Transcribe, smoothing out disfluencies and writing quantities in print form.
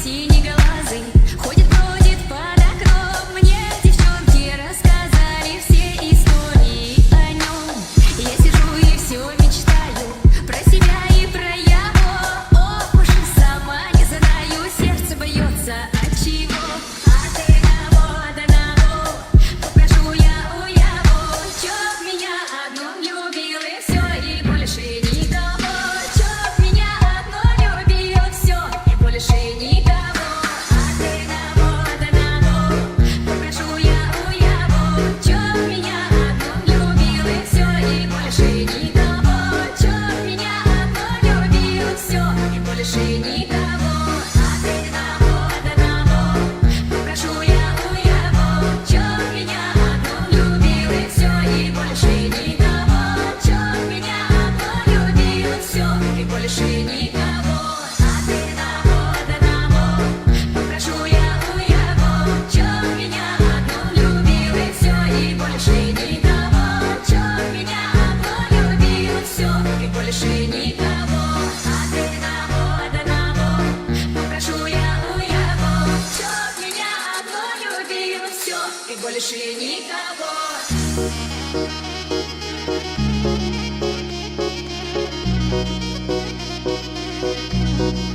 синеглазый ходит, бродит под окном. Мне девчонки рассказали все истории о нем. Я сижу и все мечтаю про себя и про его. Ох уж и сама не знаю, сердце бьется от чего. От одного покажу я у его. Чё меня одну любил и все, и больше никого. Чё меня одно любил, все, и больше никого. От одного покажу я у его. Чё меня одну любил и все, и больше никого. Чё меня одно любил, все, и больше никого. От одного покажу я у его. Чё меня одну любил и все, и больше никого. Чё меня одно любил, все, и больше никого. От одного покажу я у его. Чё меня одну любил и все, и больше никого. Чё меня одно любил, все, и больше никого. От одного покажу я у его. Чё меня одно любил, все, и больше никого. Thank you.